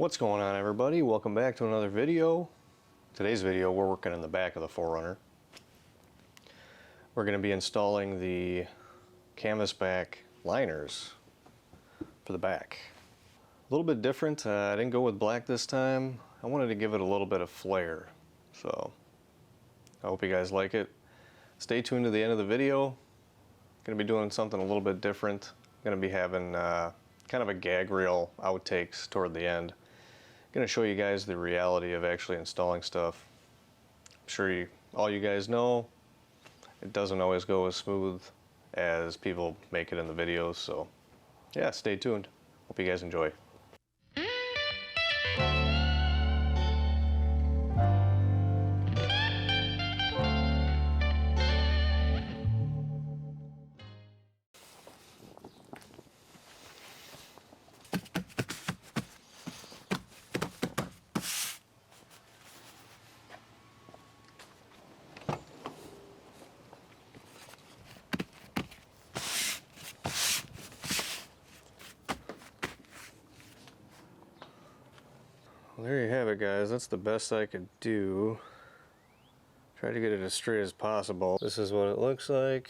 What's going on, everybody? Welcome back to another video. Today's video we're working in the back of the 4Runner. We're going to be installing the Canvasback liners for the back. A little bit different. I didn't go with black this time. I wanted to give it a little bit of flair. So I hope you guys like it. Stay tuned to the end of the video. Going to be doing something a little bit different. Going to be having kind of a gag reel outtakes toward the end. Going to show you guys the reality of actually installing stuff. I'm sure all you guys know it doesn't always go as smooth as people make it in the videos, so yeah, stay tuned. Hope you guys enjoy. Well, there you have it, guys. That's the best I could do. Try to get it as straight as possible. This is what it looks like.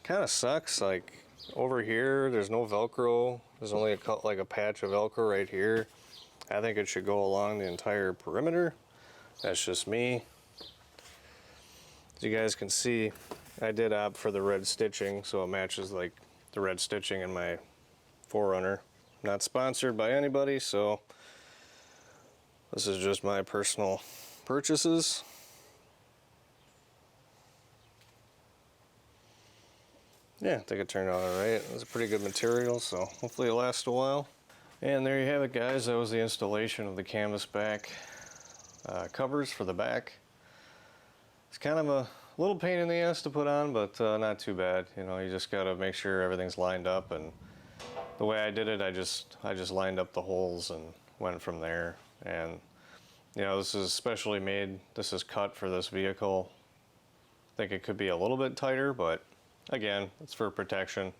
Kind of sucks, like over here there's no Velcro. There's only a patch of Velcro right here. I think it should go along the entire perimeter. That's just me. As you guys can see, I did opt for the red stitching, so it matches like the red stitching in my 4Runner. Not sponsored by anybody, so this is just my personal purchases. Yeah, I think it turned out alright. It was a pretty good material, so hopefully it'll last a while. And there you have it, guys. That was the installation of the Canvasback covers for the back. It's kind of a little pain in the ass to put on, but not too bad. You know, you just gotta make sure everything's lined up, and the way I did it, I just lined up the holes and went from there. And you know, this is specially made. This is cut for this vehicle. I think it could be a little bit tighter, but again, it's for protection,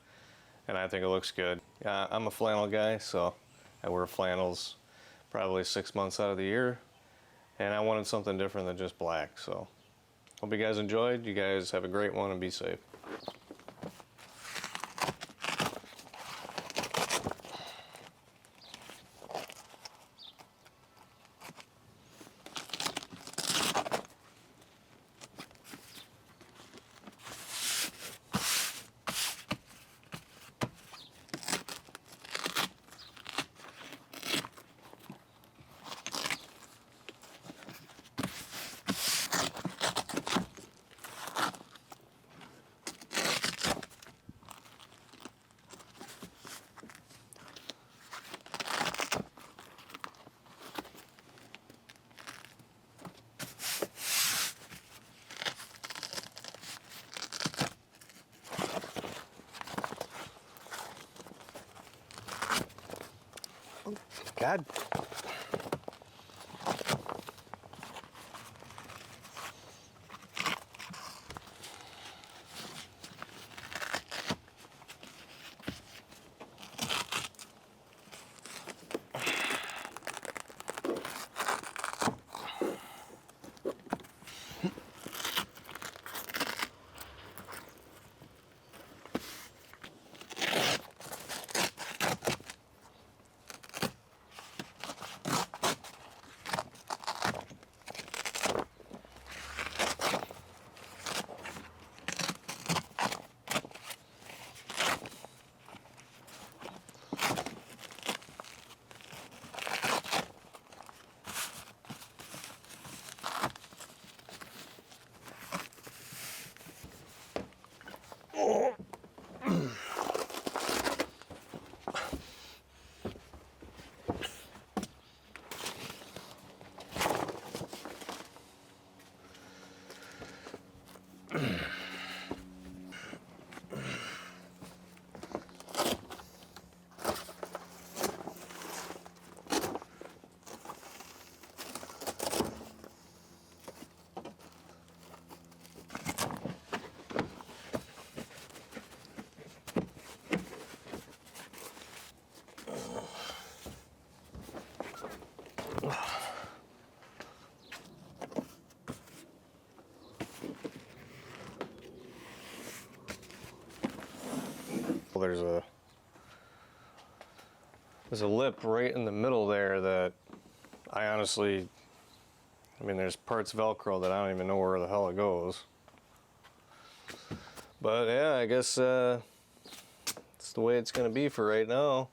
and I think it looks good. I'm a flannel guy, so I wear flannels probably 6 months out of the year, and I wanted something different than just black. So hope you guys enjoyed. You guys have a great one and be safe. God. there's a lip right in the middle there that I honestly, I mean, there's parts Velcro that I don't even know where the hell it goes. But yeah, I guess it's the way it's gonna be for right now.